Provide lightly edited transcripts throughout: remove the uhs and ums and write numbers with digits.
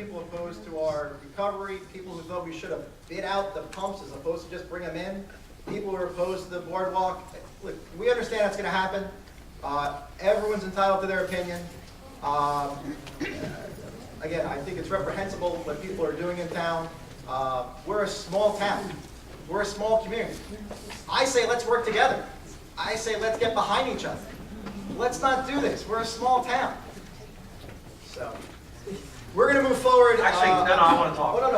people opposed to our recovery, people who thought we should have bid out the pumps as opposed to just bring them in, people who are opposed to the boardwalk. Look, we understand that's going to happen. Everyone's entitled to their opinion. Again, I think it's reprehensible what people are doing in town. We're a small town. We're a small community. I say let's work together. I say let's get behind each other. Let's not do this. We're a small town. So, we're going to move forward. Actually, no, I want to talk. Oh,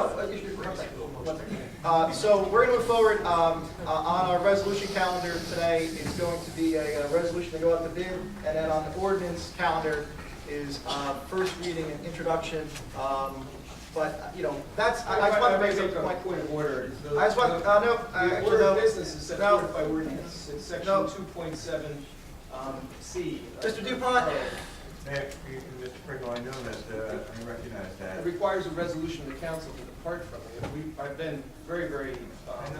no. So we're going to move forward on our resolution calendar today. Is going to be a resolution to go out to bid, and then on the ordinance calendar is first reading and introduction. But you know, that's I just want to make a point of order. I just want the order of business is set forth by ordinance. It's section 2.7 C. Mr. DuPont. Mr. Pringle, I know that, I recognize that. It requires a resolution of the council to depart from it. I've been very, very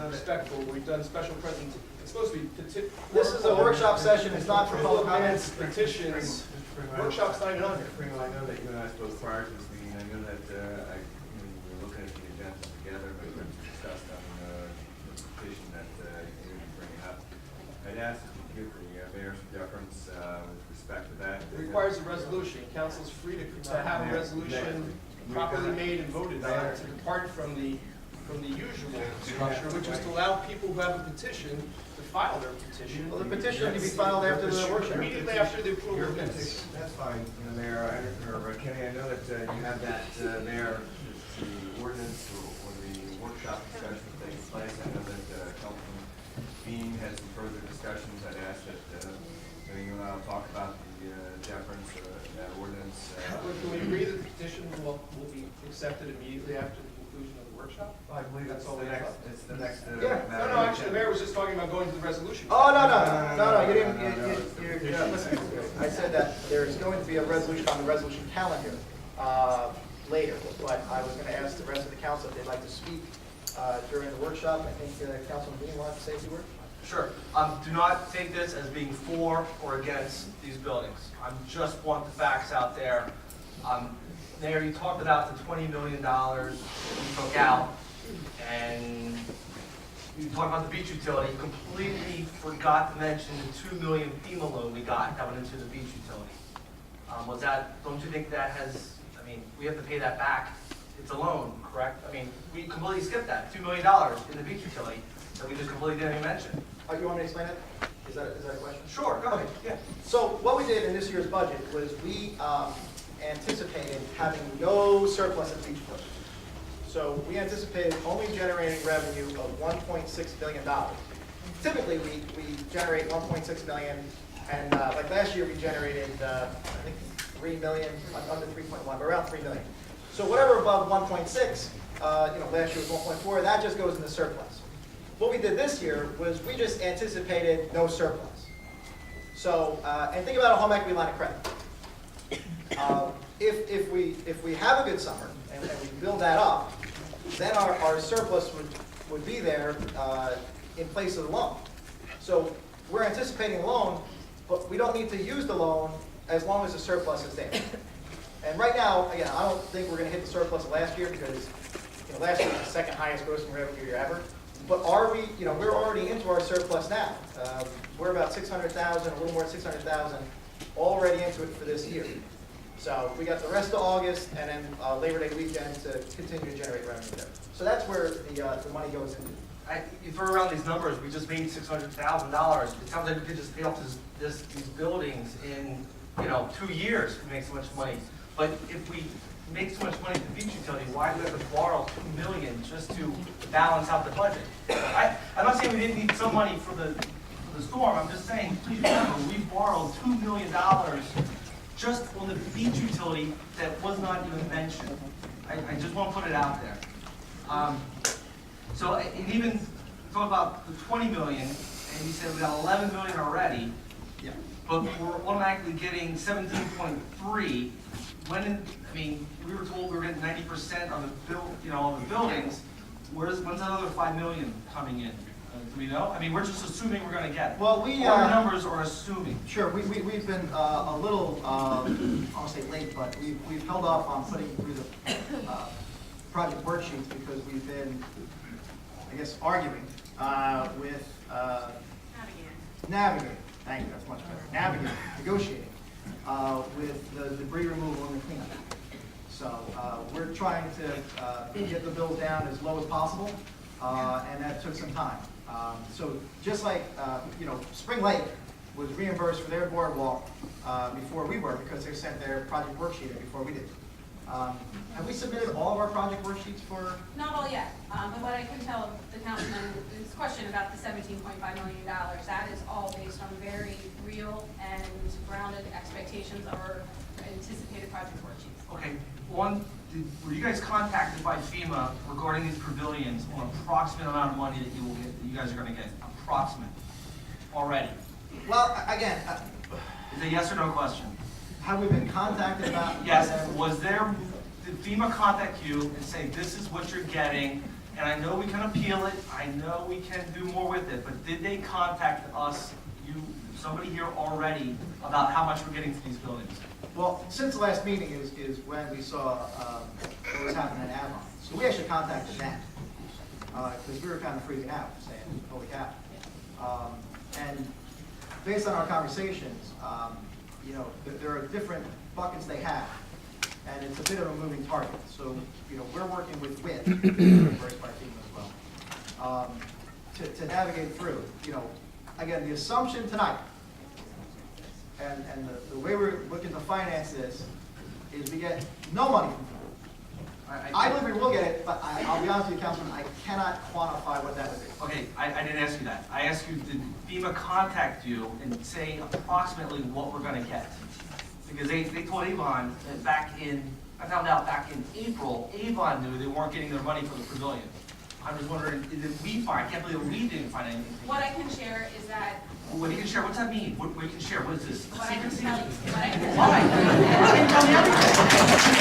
respectful. We've done special presentations. It's supposed to be This is a workshop session. It's not for public comments. Petitions. Workshop's not even on here. Mr. Pringle, I know that you and I spoke prior to this meeting. I know that we were looking at the agenda together, but we discussed on the petition that you were bringing up. I'd ask that you give the mayor some deference with respect to that. It requires a resolution. Council's free to have a resolution properly made and voted on to depart from the usual structure, which is to allow people who have a petition to file their petition. Well, the petition can be filed after the workshop. Immediately after the approval of minutes. That's fine, Mayor. Or Kenny, I know that you have that there, the ordinance or the workshop discussion taking place. I know that Councilman Bean has some further discussions. I'd ask that you and I will talk about the deference of that ordinance. Can we agree that the petition will be accepted immediately after the conclusion of the workshop? I believe that's all the next. It's the next. Yeah. No, actually, the mayor was just talking about going to the resolution. Oh, no, you didn't, listen, I said that there's going to be a resolution on the resolution calendar later, but I was going to ask the rest of the council if they'd like to speak during the workshop. I think Councilman Bean wanted to say a few words. Sure. Do not take this as being for or against these buildings. I just want the facts out there. Mayor, you talked about the $20 million that you took out, and you talked about the beach utility. You completely forgot to mention the $2 million FEMA loan we got that went into the beach utility. Was that? Don't you think that has? I mean, we have to pay that back. It's a loan, correct? I mean, we completely skipped that $2 million in the beach utility that we just completely didn't even mention. You want me to explain it? Is that a question? Sure, go ahead. Yeah. So what we did in this year's budget was we anticipated having no surplus at beach club. So we anticipated only generating revenue of $1.6 billion. Typically, we generate $1.6 million, and like last year we generated I think $3 million, under 3.1, but around $3 million. So whatever above 1.6, last year was 1.4. That just goes into surplus. What we did this year was we just anticipated no surplus. So, and think about a home equity line of credit. If we have a good summer and we build that up, then our surplus would be there in place of the loan. So we're anticipating a loan, but we don't need to use the loan as long as the surplus is there. And right now, again, I don't think we're going to hit the surplus of last year because last year was the second highest grossing revenue year ever. But are we, we're already into our surplus now. We're about 600,000, a little more than 600,000 already into it for this year. So we got the rest of August and then Labor Day weekend to continue to generate revenue there. So that's where the money goes into. You throw around these numbers, we just made $600,000. It sounds like we could just pay off these buildings in 2 years if we make so much money. But if we make so much money at the beach utility, why do we have to borrow $2 million just to balance out the budget? I'm not saying we didn't need some money for the storm. I'm just saying, please remember, we borrowed $2 million just on the beach utility that was not even mentioned. I just want to put it out there. So and even talk about the $20 million, and you said we got $11 million already. Yeah. But we're automatically getting 17.3. We were told we were getting 90% of the of the buildings. When's another $5 million coming in? Do we know? I mean, we're just assuming we're gonna get it. Well, we, Our numbers are assuming. Sure, we've been a little, I don't want to say late, but we've held off on putting through the project worksheets because we've been, I guess, arguing with navigating. Thank you, that's much better. Navigating, negotiating with the debris removal and the cleanup. So we're trying to get the bills down as low as possible, and that took some time. So just like, Spring Lake was reimbursed for their boardwalk before we were because they sent their project worksheet in before we did. Have we submitted all of our project worksheets for? Not all yet, but what I can tell the councilman, his question about the $17.5 million, that is all based on very real and grounded expectations of our anticipated project worksheets. Okay, one, were you guys contacted by FEMA regarding these pavilions on approximate amount of money that you will get, that you guys are gonna get, approximate, already? Well, again, Is it a yes or no question? have we been contacted about? Yes, did FEMA contact you and say, this is what you're getting, and I know we can appeal it, I know we can do more with it, but did they contact us, somebody here already, about how much we're getting for these buildings? Well, since the last meeting is when we saw what was happening in Avon. So we actually contacted them, because we were kind of freaking out, saying, holy cow. And based on our conversations, there are different buckets they have, and it's a bit of a moving target. So, we're working with WIT, reimbursed by FEMA as well, to navigate through. Again, the assumption tonight, and the way we're looking to finance this, is we get no money from FEMA. I believe we will get it, but I'll be honest with you, Councilman, I cannot quantify what that would be. Okay, I didn't ask you that. I asked you, did FEMA contact you and say approximately what we're gonna get? Because they told Avon that I found out back in April, Avon knew they weren't getting their money for the pavilion. I'm just wondering, I can't believe we didn't find anything. What I can share is that. What you can share, what's that mean? What you can share, what is this? What I can tell you. Why? You can tell me everything.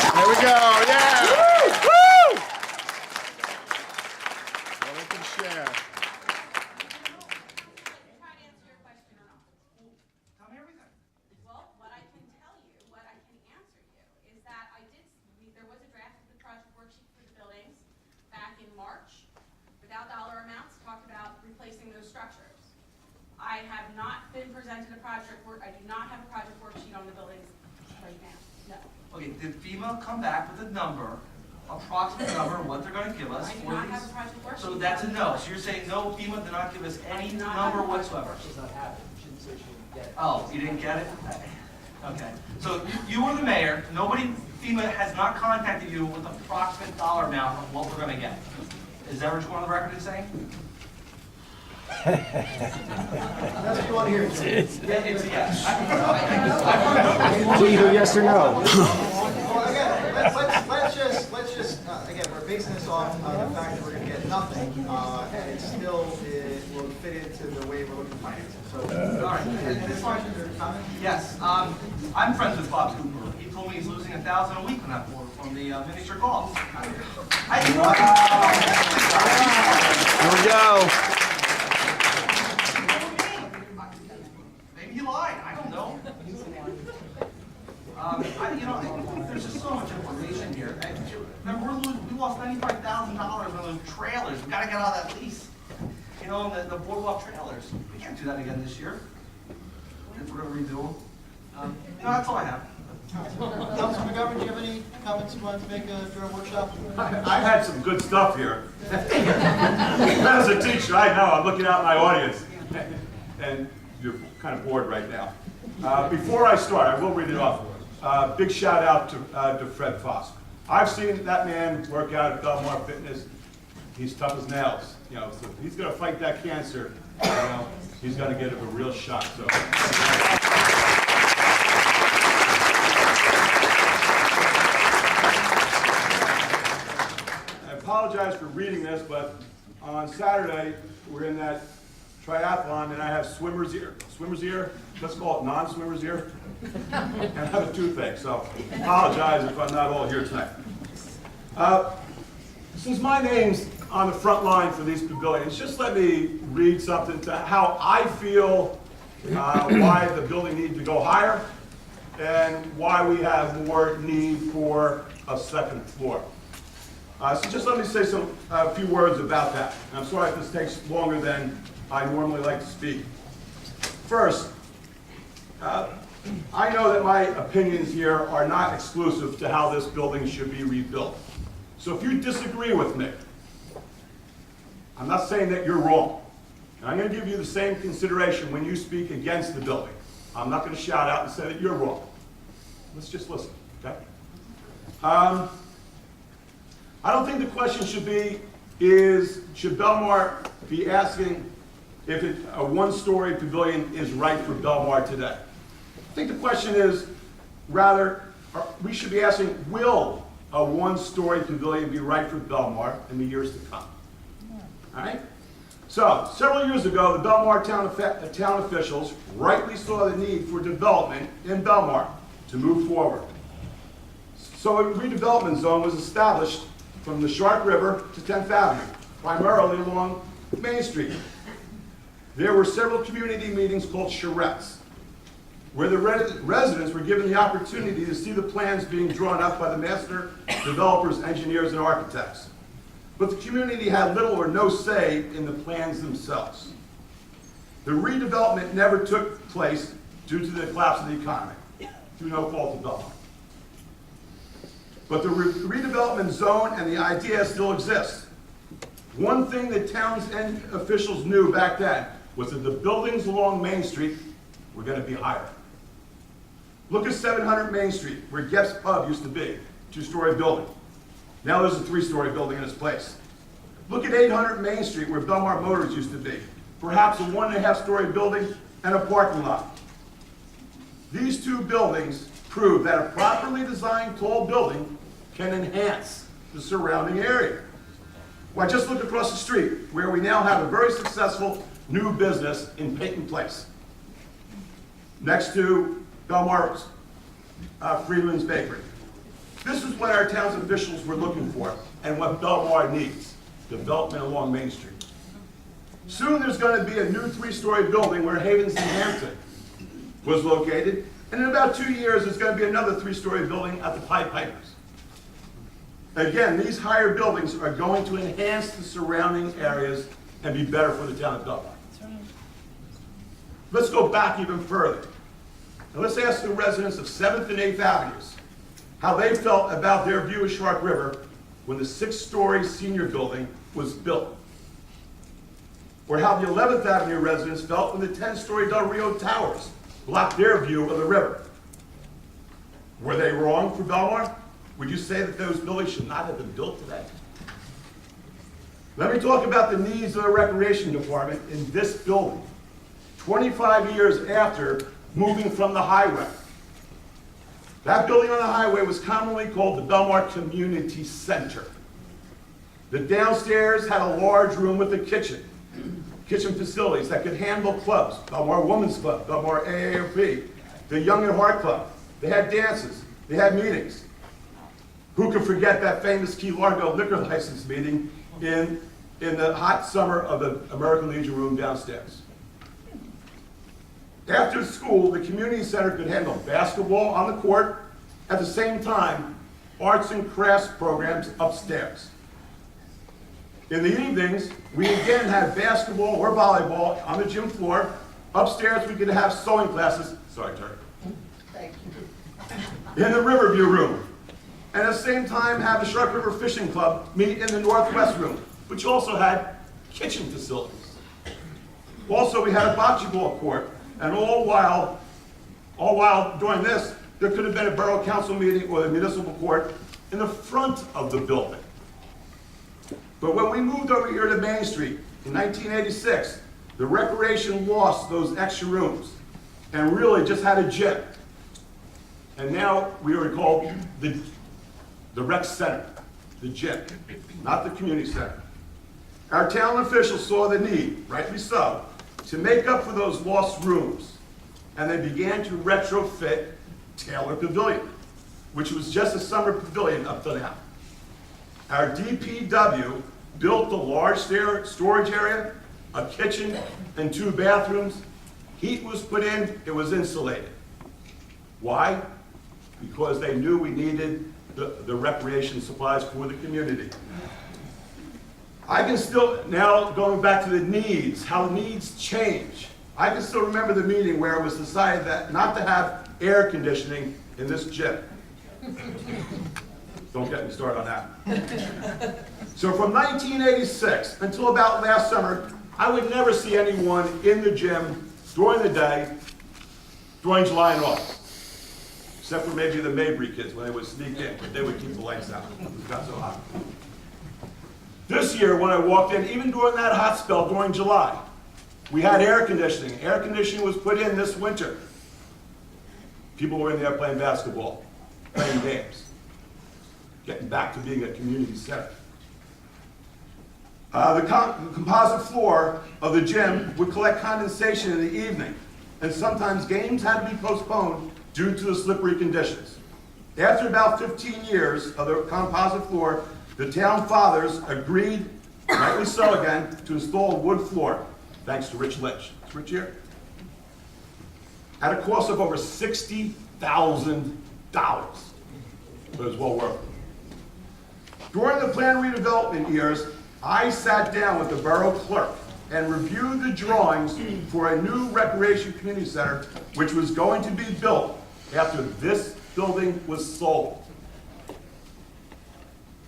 There we go, yeah! Woo! Well, we can share. Try to answer your question or not. Tell me everything. Well, what I can tell you, what I can answer you, is that there was a draft of the project worksheet for the buildings back in March, without dollar amounts, talked about replacing those structures. I have not been presented I do not have a project worksheet on the buildings right now, no. Okay, did FEMA come back with a number, approximate number, what they're gonna give us I do for not these? have a project worksheet. So that's a no. So you're saying no, FEMA did not give us any I do not number have a project whatsoever? She's not having it. She didn't say she didn't get it. Oh, you didn't get it? Okay. So you were the mayor. FEMA has not contacted you with approximate dollar amount of what we're gonna get. Is that what you want the record is saying? That's what you want to hear. It's a yes. So either yes or no. Well, again, let's just again, we're basing this off the fact that we're going to get nothing, and it still will fit into the way we're looking to finance it. So, All right. this questions or comments? Yes. I'm friends with Bob Cooper. He told me he's losing $1,000 a week on that board from the miniature golf. Here we go. Maybe he lied. I don't know. There's just so much information here. Remember, we lost $95,000 on those trailers. We got to get out of that lease. The boardwalk trailers. We can't do that again this year. If we're going to redo them. That's all I have. Councilman McGovern, do you have any comments you wanted to make during workshop? I had some good stuff here. As a teacher, I know, I'm looking out my audience, and you're kind of bored right now. Before I start, I will read it off. Big shout out to Fred Foss. I've seen that man work out at Belmar Fitness. He's tough as nails. So if he's going to fight that cancer, he's going to get a real shot. So. I apologize for reading this, but on Saturday, we're in that triathlon, and I have swimmer's ear. Swimmer's ear? Let's call it non-swimmer's ear. And I have a toothache, so apologize if I'm not all here tonight. Since my name's on the front line for these pavilions, just let me read something to how I feel why the building needs to go higher and why we have more need for a second floor. So just let me say a few words about that. And I'm sorry if this takes longer than I normally like to speak. First, I know that my opinions here are not exclusive to how this building should be rebuilt. So if you disagree with me, I'm not saying that you're wrong. And I'm going to give you the same consideration when you speak against the building. I'm not going to shout out and say that you're wrong. Let's just listen, okay? I don't think the question should be should Belmar be asking if a one-story pavilion is right for Belmar today? I think the question is, rather, we should be asking, will a one-story pavilion be right for Belmar in the years to come? All right? So, several years ago, the Belmar town officials rightly saw the need for development in Belmar to move forward. So a redevelopment zone was established from the Shark River to 10th Avenue, primarily along Main Street. There were several community meetings called charrettes, where the residents were given the opportunity to see the plans being drawn up by the master developers, engineers, and architects. But the community had little or no say in the plans themselves. The redevelopment never took place due to the collapse of the economy, through no fault of Belmar. But the redevelopment zone and the idea still exists. One thing that towns and officials knew back then was that the buildings along Main Street were going to be higher. Look at 700 Main Street, where Gepp's Pub used to be, two-story building. Now there's a three-story building in its place. Look at 800 Main Street, where Belmar Motors used to be, perhaps a 1.5-story building and a parking lot. These two buildings prove that a properly designed tall building can enhance the surrounding area. Why, just look across the street, where we now have a very successful new business in Peyton Place, next to Belmar's Freeman's Bakery. This is what our town's officials were looking for and what Belmar needs, development along Main Street. Soon there's going to be a new 3-story building where Havens and Hampton was located, and in about 2 years there's going to be another 3-story building at the Pied Pipers. Again, these higher buildings are going to enhance the surrounding areas and be better for the town of Belmar. Let's go back even further. Now let's ask the residents of 7th and 8th Avenues how they felt about their view of Shark River when the 6-story senior building was built. Or how the 11th Avenue residents felt when the 10-story Del Rio Towers blocked their view of the river. Were they wrong for Belmar? Would you say that those buildings should not have been built today? Let me talk about the needs of the recreation department in this building, 25 years after moving from the highway. That building on the highway was commonly called the Belmar Community Center. The downstairs had a large room with a kitchen facilities that could handle clubs, Belmar Women's Club, Belmar AARP, the Young at Heart Club. They had dances, they had meetings. Who could forget that famous Key Largo liquor license meeting in the hot summer of the American Legion room downstairs? After school, the community center could handle basketball on the court, at the same time, arts and crafts programs upstairs. In the evenings, we again had basketball or volleyball on the gym floor. Upstairs, we could have sewing classes, sorry, Terry, in the Riverview room. And at the same time, have the Shark River Fishing Club meet in the Northwest room, which also had kitchen facilities. Also, we had a bocce ball court. And all while doing this, there could have been a borough council meeting or the municipal court in the front of the building. But when we moved over here to Main Street in 1986, the recreation lost those extra rooms and really just had a gym. And now we are called the rec center, the gym, not the community center. Our town officials saw the need, rightly so, to make up for those lost rooms, and they began to retrofit Taylor Pavilion, which was just a summer pavilion up to now. Our DPW built the large storage area, a kitchen, and 2 bathrooms. Heat was put in, it was insulated. Why? Because they knew we needed the recreation supplies for the community. I can still, now going back to the needs, how needs change. I can still remember the meeting where it was decided that not to have air conditioning in this gym. Don't get me started on that. So from 1986 until about last summer, I would never see anyone in the gym during the day, during July and August. Except for maybe the Mabry kids when they would sneak in, but they would keep the lights out. It got so hot. This year, when I walked in, even during that hot spell during July, we had air conditioning. Air conditioning was put in this winter. People were in there playing basketball, playing games, getting back to being a community center. The composite floor of the gym would collect condensation in the evening, and sometimes games had to be postponed due to the slippery conditions. After about 15 years of the composite floor, the town fathers agreed, rightly so again, to install a wood floor, thanks to Rich Lynch. Is Rich here? At a cost of over $60,000. But it was well worth it. During the plan redevelopment years, I sat down with the borough clerk and reviewed the drawings for a new recreation community center, which was going to be built after this building was sold.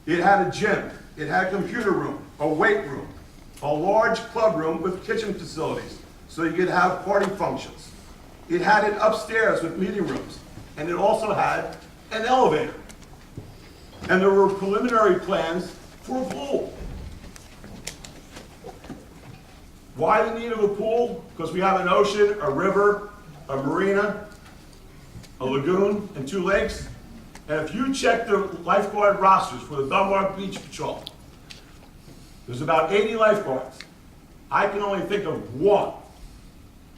It had a gym, it had a computer room, a weight room, a large club room with kitchen facilities, so you could have party functions. It had it upstairs with meeting rooms, and it also had an elevator. And there were preliminary plans for a pool. Why the need of a pool? Because we have an ocean, a river, a marina, a lagoon, and 2 lakes. And if you check the lifeguard rosters for the Belmar Beach Patrol, there's about 80 lifeguards. I can only think of 1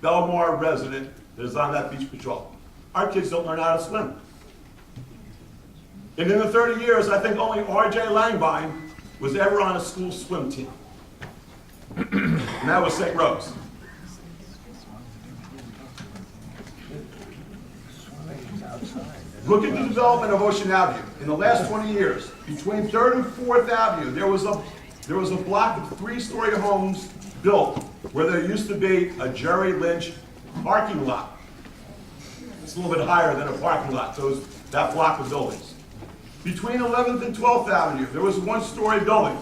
Belmar resident that is on that beach patrol. Our kids don't learn how to swim. And in the 30 years, I think only R.J. Langbine was ever on a school swim team. And that was St. Rose. Look at the development of Ocean Avenue. In the last 20 years, between 3rd and 4th Avenue, there was a block of 3-story homes built where there used to be a Jerry Lynch parking lot. It's a little bit higher than a parking lot, so that block of buildings. Between 11th and 12th Avenue, there was a 1-story building.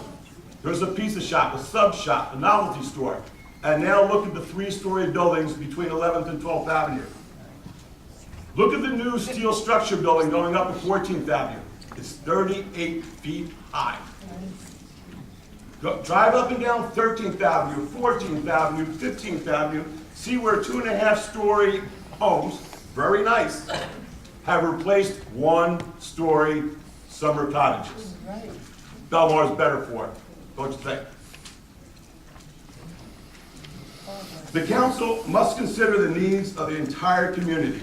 There was a pizza shop, a sub shop, a novelty store. And now look at the 3-story buildings between 11th and 12th Avenue. Look at the new steel structure building going up at 14th Avenue. It's 38 feet high. Drive up and down 13th Avenue, 14th Avenue, 15th Avenue, see where 2.5-story homes, very nice, have replaced 1-story summer cottages. Belmar's better for it, don't you think? The council must consider the needs of the entire community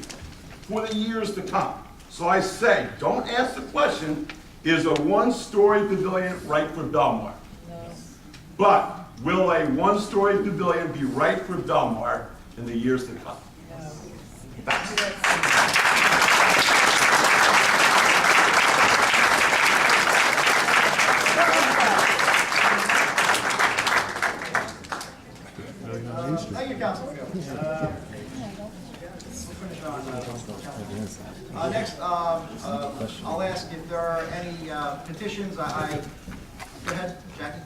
for the years to come. So I say, don't ask the question, is a 1-story pavilion right for Belmar? No. But will a 1-story pavilion be right for Belmar in the years to come? No. Thank you, Councilman. Next, I'll ask if there are any petitions. Go ahead, Jackie.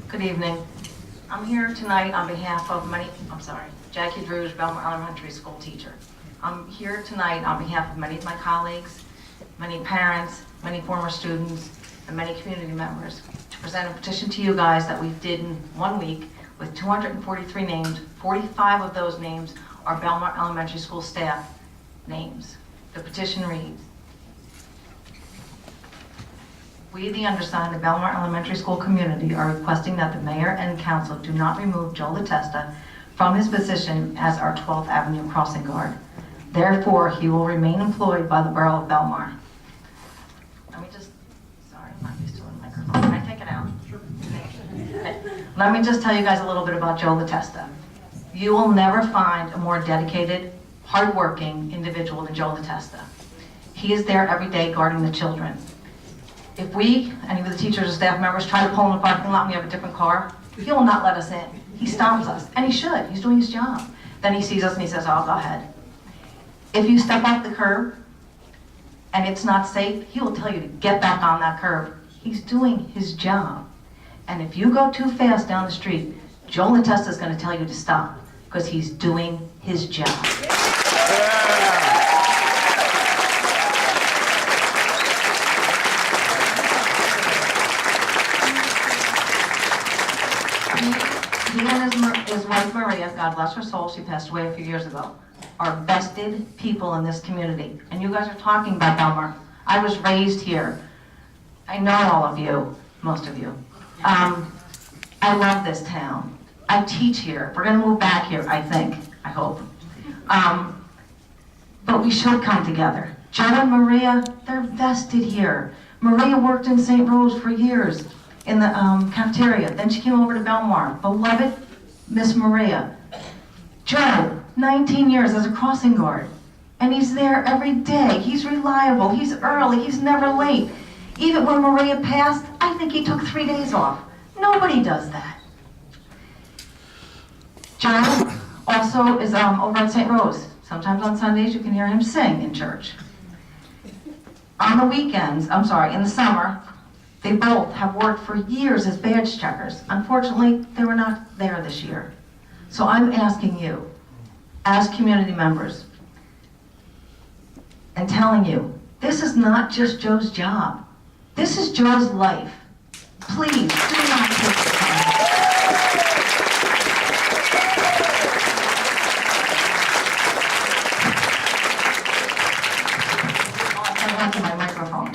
Good evening. I'm here tonight on behalf of Jackie Drews, Belmar Elementary School teacher. I'm here tonight on behalf of many of my colleagues, many parents, many former students, and many community members to present a petition to you guys that we did in 1 week with 243 names. 45 of those names are Belmar Elementary School staff names. The petition reads, We, the undersigned, the Belmar Elementary School community, are requesting that the mayor and council do not remove Joe Latesta from his position as our 12th Avenue crossing guard. Therefore, he will remain employed by the Borough of Belmar. Let me just, sorry, I'm not used to a microphone. Can I take it out? Sure. Okay. Let me just tell you guys a little bit about Joe Latesta. You will never find a more dedicated, hardworking individual than Joe Latesta. He is there every day guarding the children. If we, any of the teachers or staff members, try to pull in the parking lot and we have a different car, he will not let us in. He stops us, and he should. He's doing his job. Then he sees us and he says, "Oh, go ahead." If you step off the curb and it's not safe, he will tell you to get back on that curb. He's doing his job. And if you go too fast down the street, Joe Latesta is going to tell you to stop because he's doing his job. He and his wife Maria, God bless her soul, she passed away a few years ago, are vested people in this community. And you guys are talking about Belmar. I was raised here. I know all of you, most of you. I love this town. I teach here. We're going to move back here, I think, I hope. But we should come together. Joe and Maria, they're vested here. Maria worked in St. Rose for years in the cafeteria. Then she came over to Belmar. Beloved Miss Maria. Joe, 19 years as a crossing guard. And he's there every day. He's reliable. He's early. He's never late. Even when Maria passed, I think he took 3 days off. Nobody does that. Joe also is over at St. Rose. Sometimes on Sundays you can hear him sing in church. On the weekends, in the summer, they both have worked for years as badge checkers. Unfortunately, they were not there this year. So I'm asking you, as community members, and telling you, this is not just Joe's job. This is Joe's life. Please, do not take the time. I went to my microphone.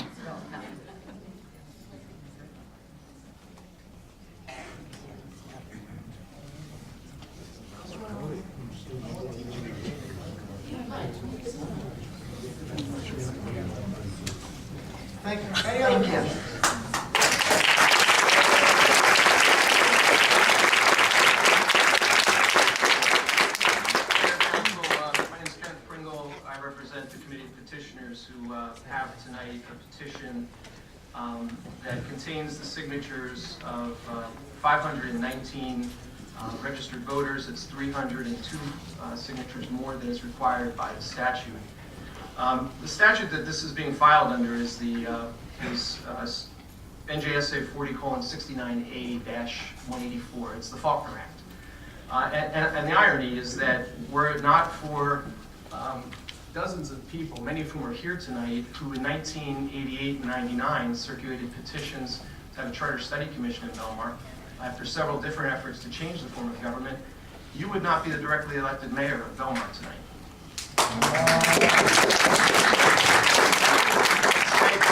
Thank you. Any other questions? My name is Ken Pringle. I represent the committee of petitioners who have tonight a petition that contains the signatures of 519 registered voters. It's 302 signatures more than is required by the statute. The statute that this is being filed under is the NJSA 40:69A-184. It's the Faulkner Act. And the irony is that were it not for dozens of people, many of whom are here tonight, who in 1988 and 99 circulated petitions to have a charter study commission in Belmar, after several different efforts to change the form of government, you would not be the directly elected mayor of Belmar tonight. Tonight,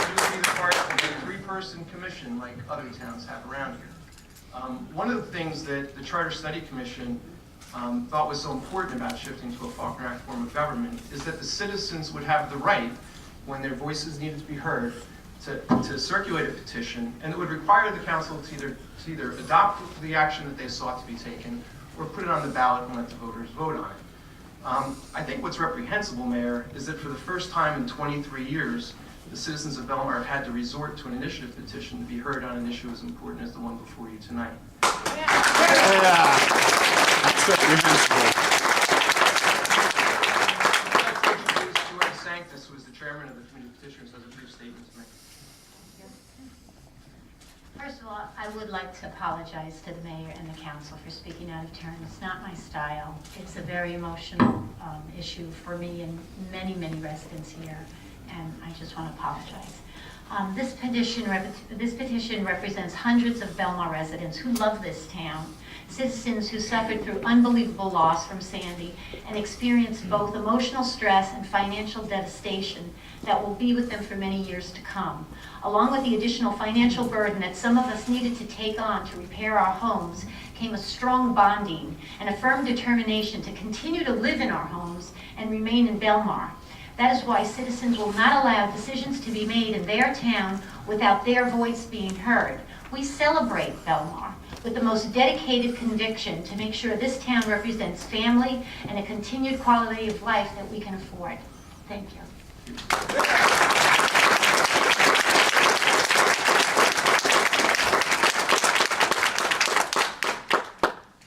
you would be the part of a 3-person commission like other towns have around here. One of the things that the Charter Study Commission thought was so important about shifting to a Faulkner Act form of government is that the citizens would have the right, when their voices needed to be heard, to circulate a petition, and it would require the council to either adopt the action that they sought to be taken or put it on the ballot and let the voters vote on it. I think what's reprehensible, Mayor, is that for the first time in 23 years, the citizens of Belmar have had to resort to an initiative petition to be heard on an issue as important as the one before you tonight. That's reprehensible. I'd like to introduce George Sanctus, who is the chairman of the Committee of Petitioners, has a brief statement to make. First of all, I would like to apologize to the mayor and the council for speaking out of turn. It's not my style. It's a very emotional issue for me and many, many residents here. and I just want to apologize. This petition represents hundreds of Belmar residents who love this town, citizens who suffered through unbelievable loss from Sandy and experienced both emotional stress and financial devastation that will be with them for many years to come. Along with the additional financial burden that some of us needed to take on to repair our homes, came a strong bonding and a firm determination to continue to live in our homes and remain in Belmar. That is why citizens will not allow decisions to be made in their town without their voice being heard. We celebrate Belmar with the most dedicated conviction to make sure this town represents family and a continued quality of life that we can afford. Thank you.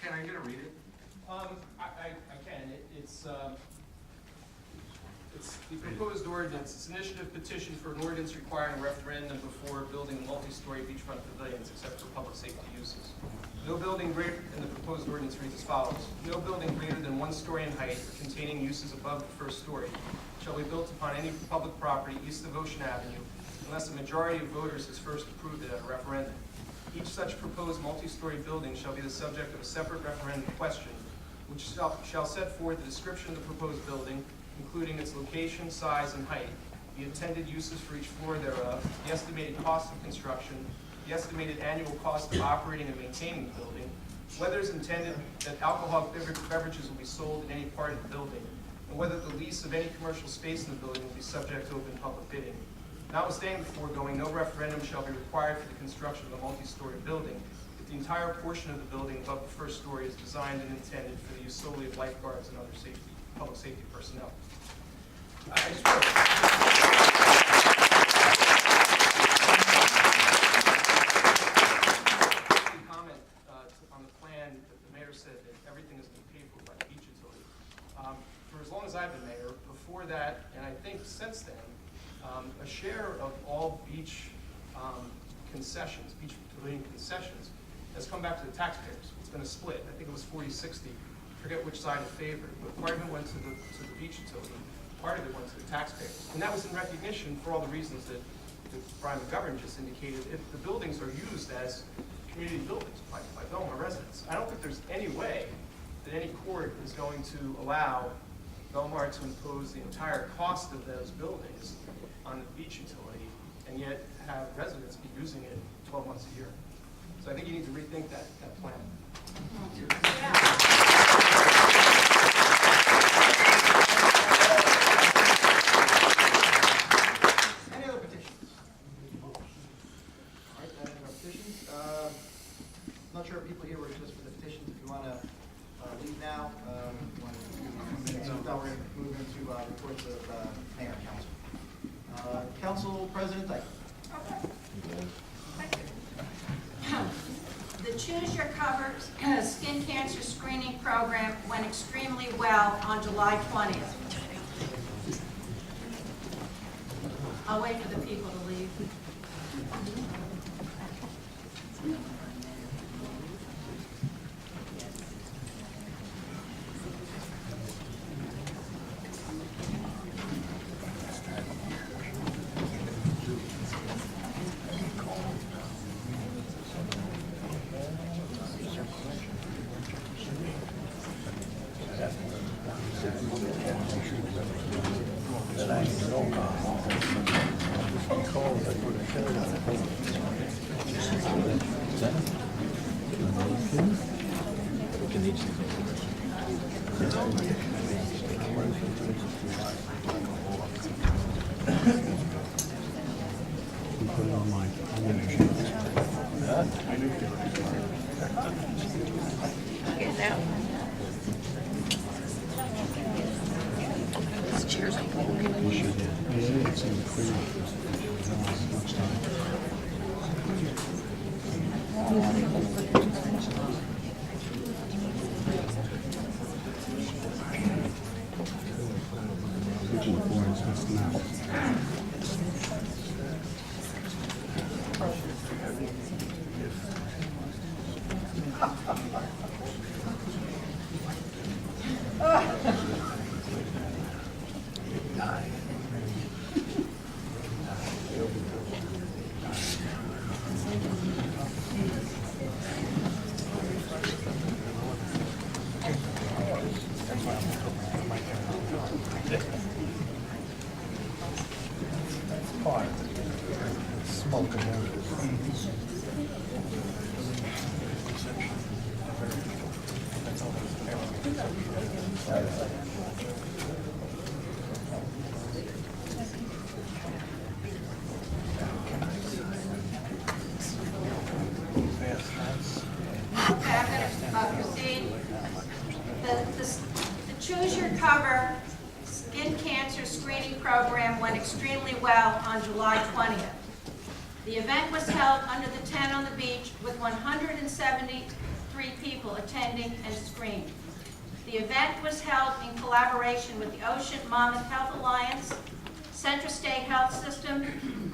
Ken, are you gonna read it? I can. It's the proposed ordinance. It's an initiative petition for an ordinance requiring a referendum before building multi-story beachfront pavilions except for public safety uses. No building greater, and the proposed ordinance reads as follows. No building greater than 1 story in height or containing uses above the first story shall be built upon any public property east of Ocean Avenue unless a majority of voters has first approved it at a referendum. Each such proposed multi-story building shall be the subject of a separate referendum question, which shall set forth the description of the proposed building, including its location, size, and height, the intended uses for each floor thereof, the estimated cost of construction, the estimated annual cost of operating and maintaining the building, whether it's intended that alcoholic beverages will be sold in any part of the building, and whether the lease of any commercial space in the building will be subject to open public bidding. Notwithstanding the foregoing, no referendum shall be required for the construction of a multi-story building if the entire portion of the building above the first story is designed and intended for the use solely of lifeguards and other public safety personnel. I just want to comment on the plan that the mayor said that everything is being paid for by the beach utility. For as long as I've been mayor, before that, and I think since then, a share of all beach concessions, beach pavilion concessions, has come back to the taxpayers. It's been a split. I think it was 40-60. Forget which side it favored, but part of it went to the beach utility, part of it went to the taxpayers. And that was in recognition for all the reasons that Brian McGovern just indicated. If the buildings are used as community buildings by Belmar residents, I don't think there's any way that any court is going to allow Belmar to impose the entire cost of those buildings on the beach utility and yet have residents be using it 12 months a year. So I think you need to rethink that plan. Any other petitions? All right, that ends our petitions. Not sure if people here were just for the petitions. If you want to leave now, you want to we're going to move into reports of mayor and council. Council President Dyke. The Choose Your Cover skin cancer screening program went extremely well on July 20th. I'll wait for the people to leave. Okay, I'm going to proceed. The Choose Your Cover Skin Cancer Screening Program went extremely well on July 20th. The event was held under the tent on the beach with 173 people attending and screened. The event was held in collaboration with the Ocean Monmouth Health Alliance, Central State Health System,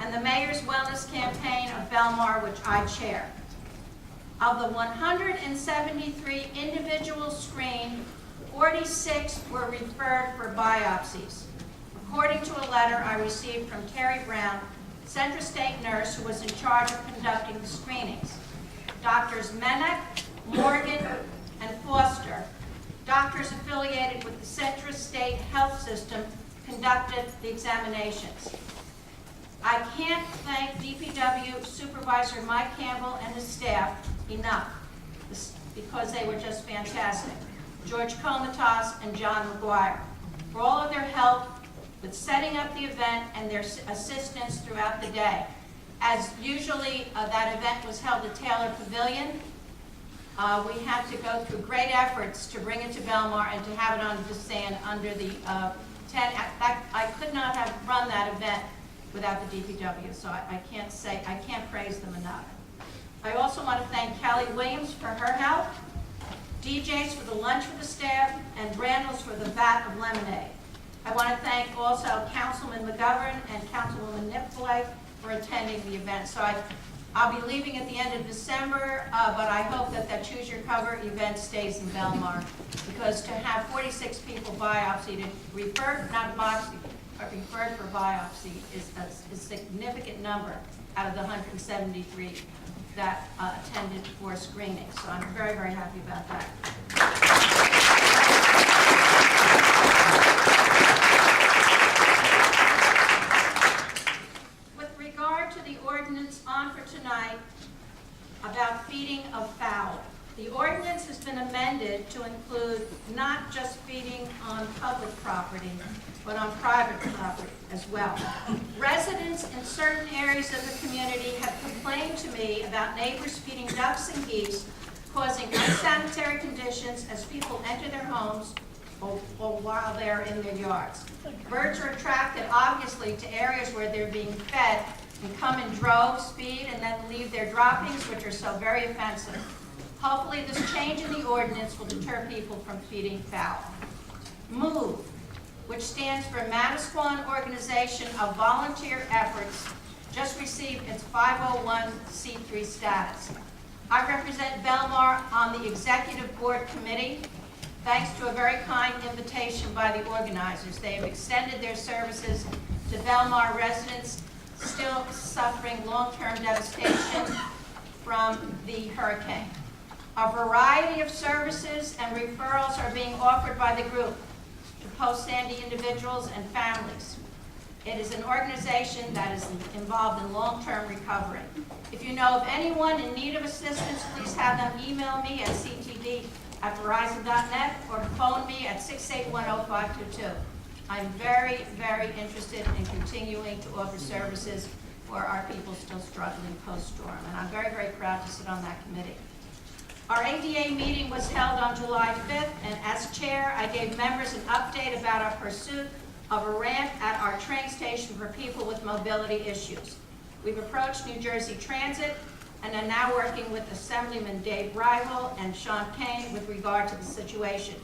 and the Mayor's Wellness Campaign of Belmar, which I chair. Of the 173 individuals screened, 46 were referred for biopsies. According to a letter I received from Terry Brown, Central State nurse who was in charge of conducting the screenings. Doctors Menek, Morgan, and Foster, doctors affiliated with the Central State Health System, conducted the examinations. I can't thank DPW Supervisor Mike Campbell and his staff enough because they were just fantastic. George Komitas and John McGuire for all of their help with setting up the event and their assistance throughout the day. As usually that event was held at Taylor Pavilion, we had to go through great efforts to bring it to Belmar and to have it on the stand under the tent. I could not have run that event without the DPW, so I can't praise them enough. I also want to thank Kelly Williams for her help, DJs for the lunch for the staff, and Randall's for the vat of lemonade. I want to thank also Councilman McGovern and Councilwoman Nipflay for attending the event. So I'll be leaving at the end of December, but I hope that Choose Your Cover event stays in Belmar, because to have 46 people biopsied, referred for biopsy is a significant number out of the 173 that attended for screening. So I'm very, very happy about that. With regard to the ordinance on for tonight about feeding of fowl, the ordinance has been amended to include not just feeding on public property, but on private property as well. Residents in certain areas of the community have complained to me about neighbors feeding ducks and geese, causing unsanitary conditions as people enter their homes or while they're in their yards. Birds are attracted, obviously, to areas where they're being fed and come in droves, feed, and then leave their droppings, which are so very offensive. Hopefully, this change in the ordinance will deter people from feeding fowl. MOVE, which stands for Manasquan Organization of Volunteer Efforts, just received its 501c3 status. I represent Belmar on the Executive Board Committee. Thanks to a very kind invitation by the organizers, they have extended their services to Belmar residents still suffering long-term devastation from the hurricane. A variety of services and referrals are being offered by the group to post-Sandy individuals and families. It is an organization that is involved in long-term recovery. If you know of anyone in need of assistance, please have them email me at ctd@verizon.net or phone me at 681-0522. I'm very, very interested in continuing to offer services for our people still struggling post-storm, and I'm very, very proud to sit on that committee. Our ADA meeting was held on July 5th, and as chair, I gave members an update about our pursuit of a ramp at our train station for people with mobility issues. We've approached New Jersey Transit and are now working with Assemblyman Dave Rival and Sean Kane with regard to the situation.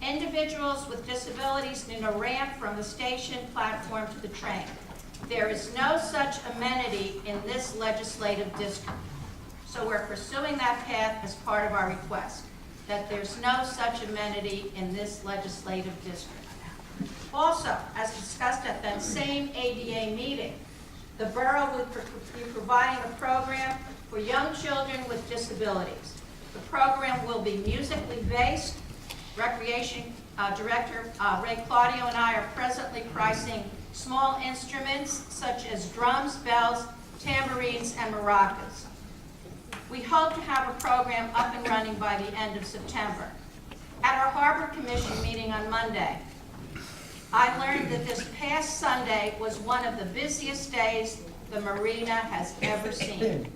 Individuals with disabilities need a ramp from the station platform to the train. There is no such amenity in this legislative district. So we're pursuing that path as part of our request, that there's no such amenity in this legislative district. Also, as discussed at that same ADA meeting, the borough would be providing a program for young children with disabilities. The program will be musically based. Recreation Director Ray Claudio and I are presently pricing small instruments such as drums, bells, tambourines, and maracas. We hope to have a program up and running by the end of September. At our Harbor Commission meeting on Monday, I learned that this past Sunday was one of the busiest days the marina has ever seen.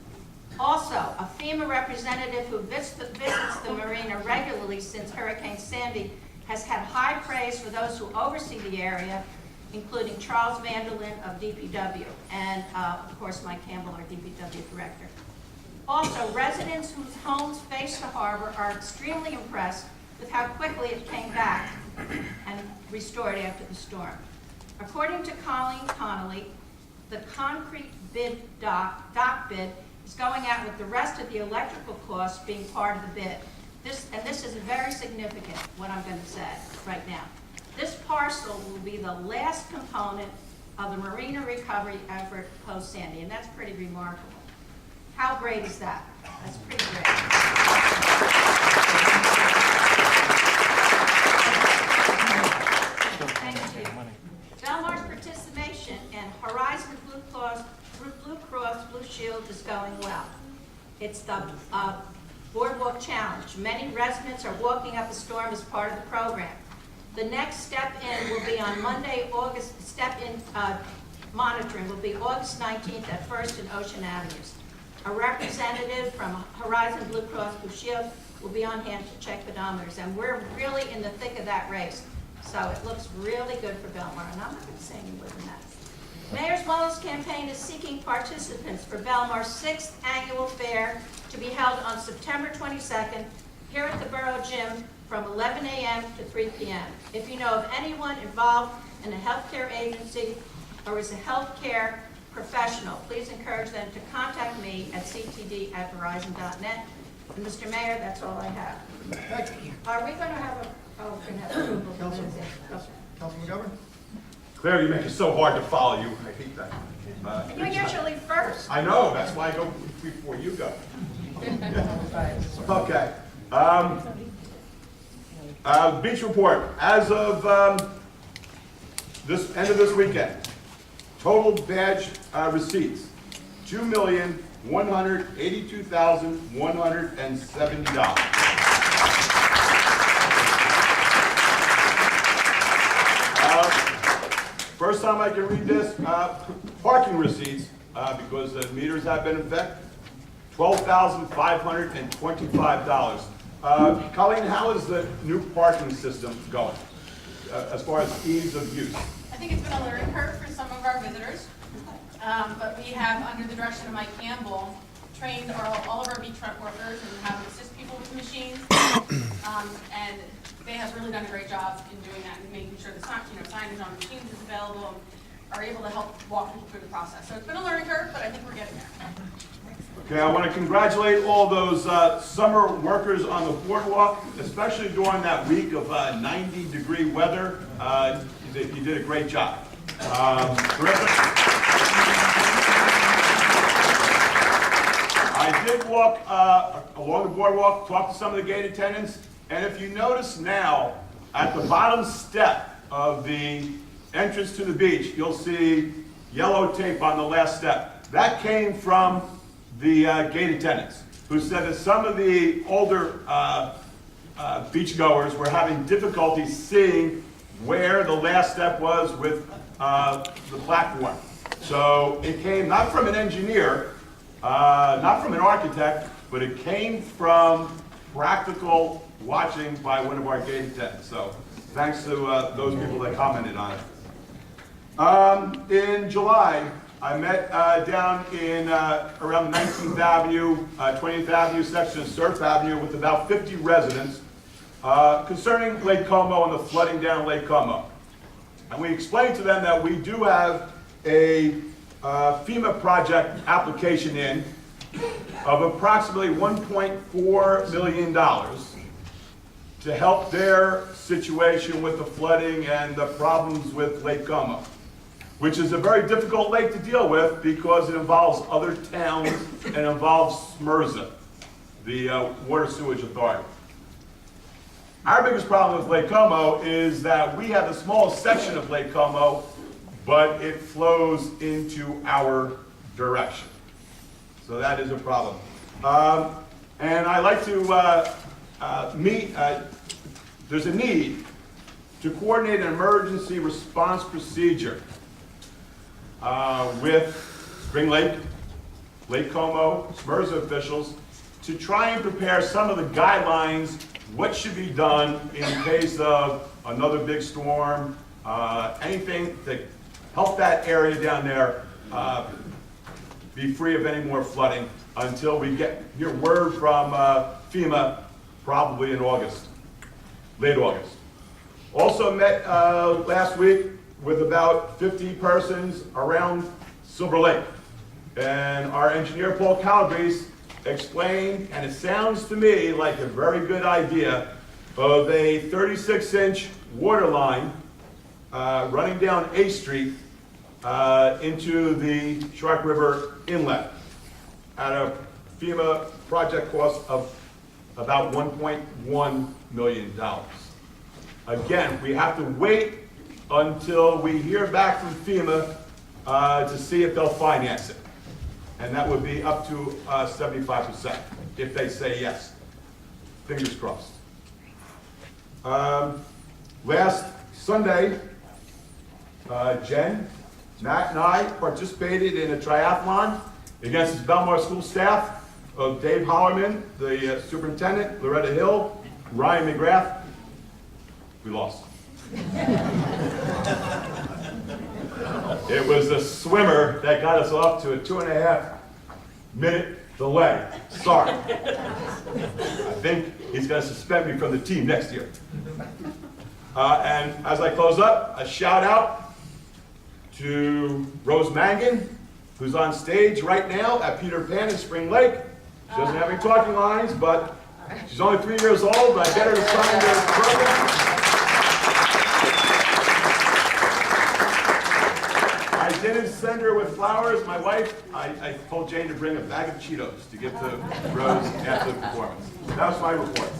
Also, a FEMA representative who visits the marina regularly since Hurricane Sandy has had high praise for those who oversee the area, including Charles Vanderlyn of DPW, and of course Mike Campbell, our DPW director. Also, residents whose homes face the harbor are extremely impressed with how quickly it came back and restored after the storm. According to Colleen Connolly, the concrete dock bid is going out with the rest of the electrical costs being part of the bid. This is very significant, what I'm going to say right now. This parcel will be the last component of the marina recovery effort post-Sandy, and that's pretty remarkable. How great is that? That's pretty great. Thank you. Belmar's participation in Horizon Blue Cross Blue Shield is going well. It's the Boardwalk Challenge. Many residents are walking up a storm as part of the program. The next step in will be on Monday, monitoring will be August 19th at First and Ocean Avenues. A representative from Horizon Blue Cross Blue Shield will be on hand to check pedometers, and we're really in the thick of that race. So it looks really good for Belmar, and I'm not going to say any more than that. Mayor's Wellness Campaign is seeking participants for Belmar's 6th annual fair to be held on September 22nd here at the Borough Gym from 11 a.m. to 3 p.m. If you know of anyone involved in a healthcare agency or is a healthcare professional, please encourage them to contact me at ctd@verizon.net. And Mr. Mayor, that's all I have. Thank you. Are we going to have a, oh, we're going to have approval for Councilman- minutes? Okay. Councilman McGovern? Claire, you make it so hard to follow you. I hate that. And you're usually first. I know, that's why I go before you go. Okay. Beach report. As of this end of this weekend, total badge receipts, $2,182,170. First time I can read this, parking receipts, because the meters have been in effect, $12,525. Colleen, how is the new parking system going, as far as ease of use? I think it's been a learning curve for some of our visitors, but we have, under the direction of Mike Campbell, trained all of our beachfront workers and how to assist people with the machines, and they have really done a great job in doing that and making sure the signage on the machines is available and are able to help walk people through the process. So it's been a learning curve, but I think we're getting there. Okay, I want to congratulate all those summer workers on the boardwalk, especially during that week of 90-degree weather. You did a great job. Terrific. I did walk along the boardwalk, talk to some of the gate attendants, and if you notice now, at the bottom step of the entrance to the beach, you'll see yellow tape on the last step. That came from the gate attendants, who said that some of the older beachgoers were having difficulty seeing where the last step was with the platform. So it came not from an engineer, not from an architect, but it came from practical watching by one of our gate attendants. So thanks to those people that commented on it. In July, I met down in around 19th Avenue, 20th Avenue section of Surf Avenue with about 50 residents concerning Lake Como and the flooding down Lake Como. And we explained to them that we do have a FEMA project application in of approximately $1.4 million to help their situation with the flooding and the problems with Lake Como, which is a very difficult lake to deal with because it involves other towns and involves SMERSA, the Water Sewage Authority. Our biggest problem with Lake Como is that we have the smallest section of Lake Como but it flows into our direction. So that is a problem. And I like to there's a need to coordinate an emergency response procedure with Spring Lake, Lake Como, SMERS officials to try and prepare some of the guidelines, what should be done in case of another big storm, anything to help that area down there be free of any more flooding until we hear word from FEMA probably in August, late August. Also met last week with about 50 persons around Silver Lake. And our engineer, Paul Calabrese, explained, and it sounds to me like a very good idea, of a 36-inch water line running down A Street into the Shark River Inlet at a FEMA project cost of about $1.1 million. Again, we have to wait until we hear back from FEMA to see if they'll finance it. And that would be up to 75% if they say yes. Fingers crossed. Last Sunday, Jen, Matt, and I participated in a triathlon against the Belmar school staff of Dave Hollerman, the superintendent, Loretta Hill, Ryan McGrath. We lost. It was a swimmer that got us off to a 2.5-minute delay. Sorry. I think he's going to suspend me from the team next year. And as I close up, a shout out to Rose Mangan, who's on stage right now at Peter Pan in Spring Lake. She doesn't have any talking lines, but she's only 3 years old, but I get her to sign the program. I didn't send her with flowers. My wife, I told Jane to bring a bag of Cheetos to give to Rose after the performance. That was my report.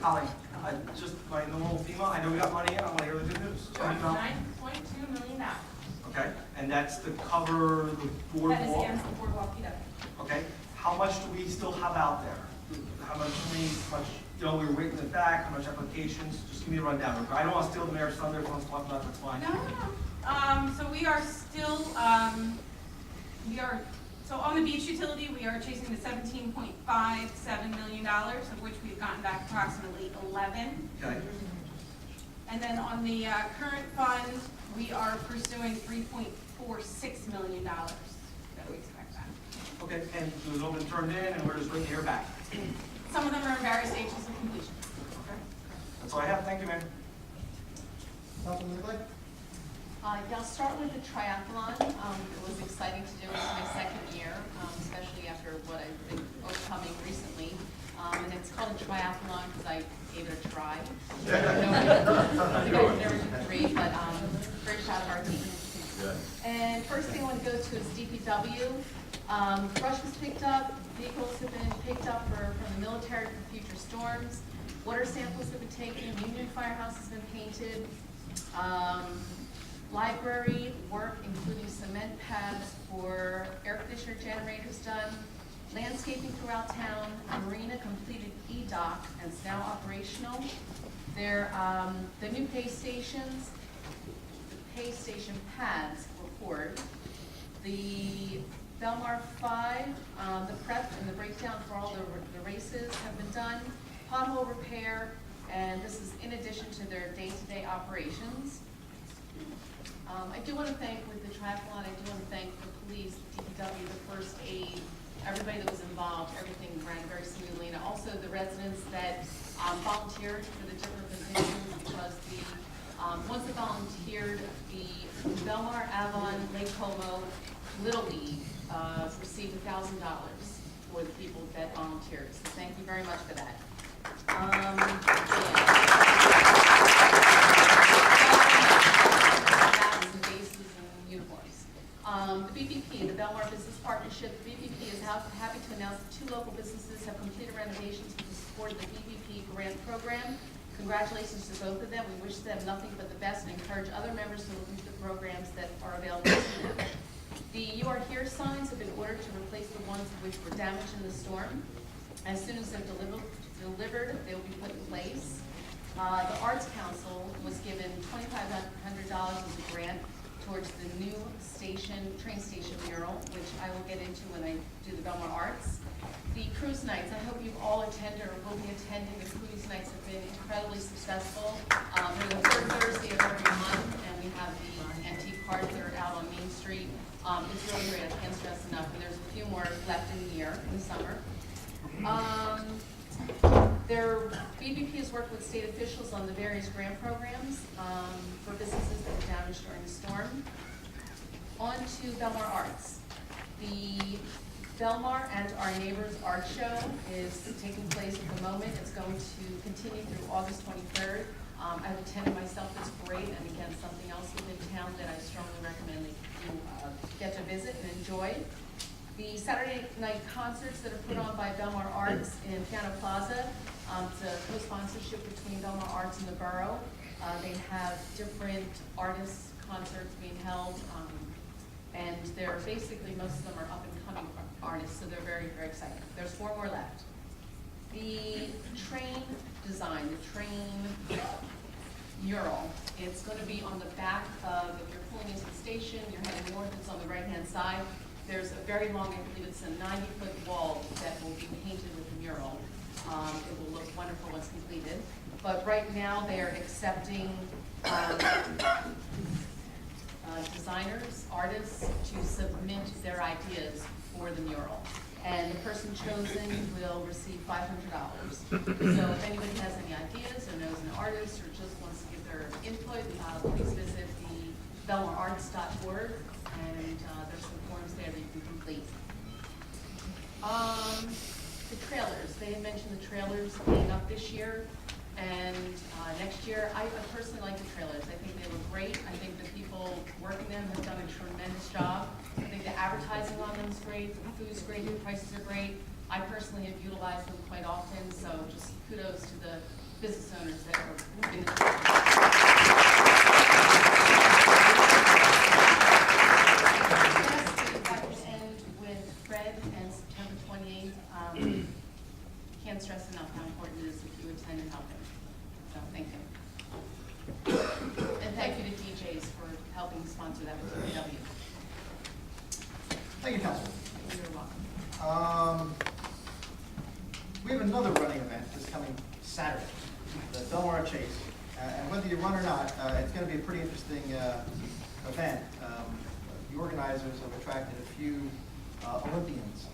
Holly, just my normal FEMA, I know we got money in, I want to hear the good news. $9.2 million. Okay, and that's to cover the boardwalk? That is against the boardwalk PW. Okay, how much do we still have out there? How much, we were waiting it back, how much applications? Just give me a rundown. I don't want to steal the mayor's thunder, if you want to talk about it, that's fine. No. So we are still, so on the beach utility, we are chasing the $17.57 million, of which we've gotten back approximately 11. Okay. And then on the current fund, we are pursuing $3.46 million that we expect back. Okay, and those have been turned in, and we're just waiting to hear back. Some of them are in various stages of completion. Okay, that's all I have. Thank you, man. Councilman Nicolay? Yeah, I'll start with the triathlon. It was exciting to do. It's my second year, especially after what I've been overcoming recently. And it's called a triathlon because I gave it a try. I never did 3, but very proud of our team. And first thing I want to go to is DPW. Brush was picked up. Vehicles have been picked up from the military for future storms. Water samples have been taken. Union Firehouse has been painted. Library work, including cement pads for air conditioner generators done. Landscaping throughout town. Marina completed E-Dock and is now operational. The new pay stations, the pay station pads were poured. The Belmar 5, the prep and the breakdown for all the races have been done. Pothole repair, and this is in addition to their day-to-day operations. I do want to thank, with the triathlon, I do want to thank the police, DPW, the first aid, everybody that was involved. Everything ran very smoothly, and also the residents that volunteered for the different positions, because the ones that volunteered, the Belmar, Avon, Lake Como, Little League received $1,000 for the people that volunteered. So thank you very much for that. The BBP, the Belmar Business Partnership, the BBP is happy to announce that 2 local businesses have completed renovations with the support of the BBP grant program. Congratulations to both of them. We wish them nothing but the best and encourage other members to look into the programs that are available to them. The "You Are Here" signs have been ordered to replace the ones which were damaged in the storm. As soon as they're delivered, they will be put in place. The Arts Council was given $2,500 as a grant towards the new train station mural, which I will get into when I do the Belmar Arts. The cruise nights, I hope you've all attended or will be attending. The cruise nights have been incredibly successful. They're the third Thursday of every month, and we have the antique cars that are out on Main Street. It's really great, I can't stress enough, and there's a few more left in the year, in the summer. Their BBP has worked with state officials on the various grant programs for businesses that were damaged during the storm. On to Belmar Arts. The Belmar and Our Neighbors Art Show is taking place at the moment. It's going to continue through August 23rd. I've attended myself, it's great, and again, something else within town that I strongly recommend that you get to visit and enjoy. The Saturday night concerts that are put on by Belmar Arts in Piano Plaza, it's a co-sponsorship between Belmar Arts and the borough. They have different artists' concerts being held, and they're basically, most of them are up and coming artists, so they're very, very exciting. There's 4 more left. The train design, the train mural, it's going to be on the back of, if you're pulling into the station, you're heading north, it's on the right-hand side. There's a very long, I believe it's a 90-foot wall that will be painted with the mural. It will look wonderful once completed. But right now, they're accepting designers, artists to submit their ideas for the mural. And the person chosen will receive $500. So if anybody has any ideas or knows an artist or just wants to give their input, please visit the belmararts.org, and there's some forms there that you can complete. The trailers, they had mentioned the trailers being up this year and next year. I personally like the trailers. I think they look great. I think the people working them have done a tremendous job. I think the advertising on them is great, the food's great, the prices are great. I personally have utilized them quite often, so just kudos to the business owners that are in the I will end with Fred and September 28th. Can't stress enough how important it is if you attend and help him. So thank you. And thank you to DJs for helping sponsor that with PW. Thank you, Councilman. You're welcome. We have another running event this coming Saturday, the Belmar Chase. And whether you run or not, it's going to be a pretty interesting event. The organizers have attracted a few Olympians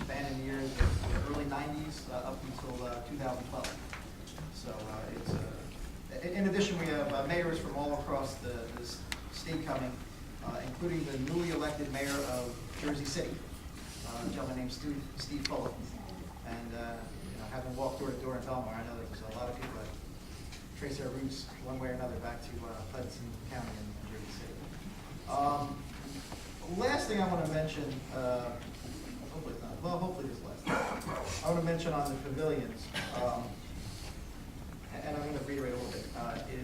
spanning the years of the early 90s up until 2012. So it's in addition, we have mayors from all across the state coming, including the newly elected mayor of Jersey City, a gentleman named Steve Fuller. And having walked door to door in Belmar, I know there's a lot of people that trace their roots one way or another back to Hudson County and Jersey City. Last thing I want to mention, hopefully it's not, well, hopefully this last thing. I want to mention on the pavilions, and I'm going to reiterate a little bit,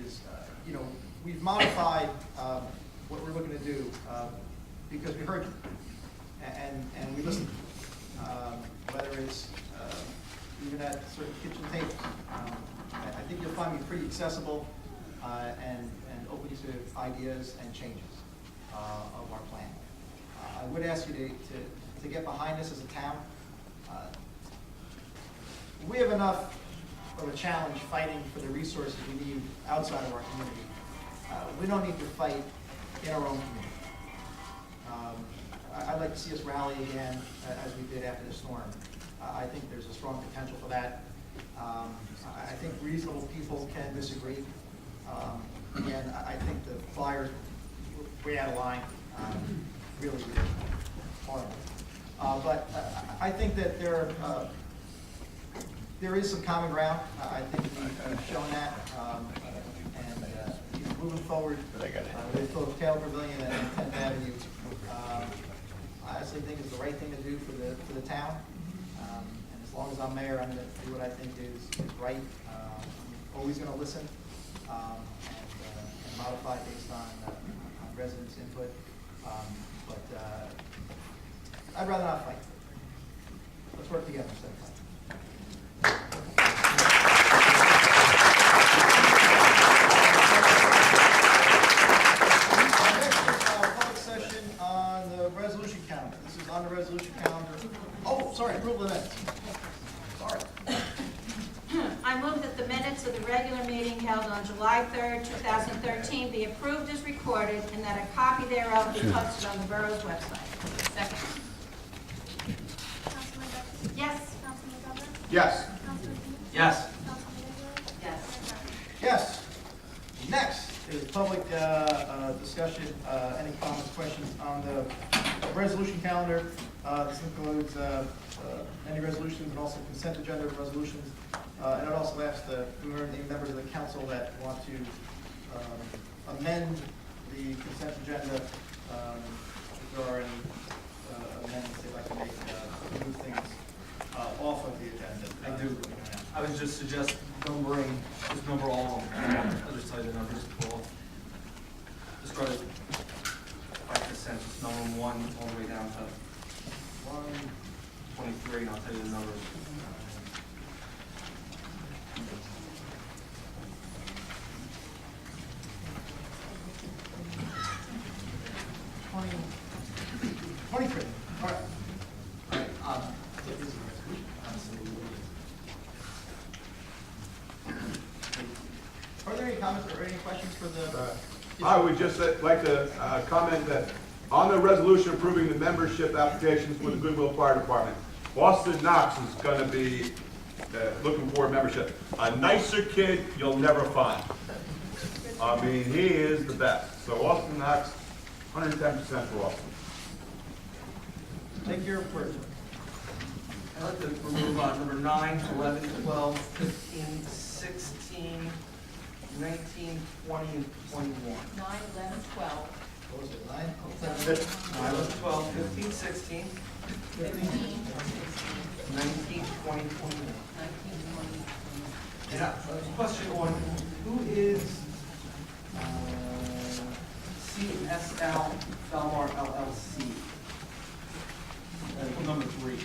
is, we've modified what we're looking to do because we heard you, and we listened. Whether it's even at certain kitchen tables, I think you'll find me pretty accessible and open to ideas and changes of our plan. I would ask you to get behind us as a town. We have enough of a challenge fighting for the resources we need outside of our community. We don't need to fight in our own community. I'd like to see us rally again as we did after the storm. I think there's a strong potential for that. I think reasonable people can disagree. Again, I think the flyers were way out of line, really horrible. But I think that there is some common ground. I think we've shown that. And moving forward with both Taylor Pavilion and 10th Avenue, I honestly think it's the right thing to do for the town. And as long as I'm mayor, I'm going to do what I think is right. I'm always going to listen and modify based on residents' input. But I'd rather not fight. Let's work together instead of fight. Public session on the resolution calendar. This is on the resolution calendar. Oh, sorry, approval of minutes. Sorry. I move that the minutes of the regular meeting held on July 3rd, 2013 be approved as recorded and that a copy thereof be posted on the borough's website. Second. Councilman Beck? Yes. Councilman Butler? Yes. Councilman King? Yes. Councilman Rizzo? Yes. Yes. Next is public discussion, any comments, questions on the resolution calendar. This includes any resolutions and also consent agenda resolutions. And I'd also ask the members of the council that want to amend the consent agenda, if there are any amendments they'd like to make, move things off of the agenda. I do. I would just suggest numbering, just number all of them. I'll just tell you the numbers. Well, just try to 5%, just number them 1 all the way down to 123, and I'll tell you the numbers. All right. Are there any comments or any questions for the? I would just like to comment that on the resolution approving the membership applications for the Goodwill Fire Department, Austin Knox is going to be looking for a membership. A nicer kid you'll never find. I mean, he is the best. So Austin Knox, 110% for Austin. Take your word. I'd like to remove number 9, 11, 12, 15, 16, 19, 20, and 21. 9, 11, 12. What was it, 9? 9, 11, 12, 15, 16, 15, 19, 20, 21. 19, 20. Yeah, question on who is CSL Belmar LLC? Number 3.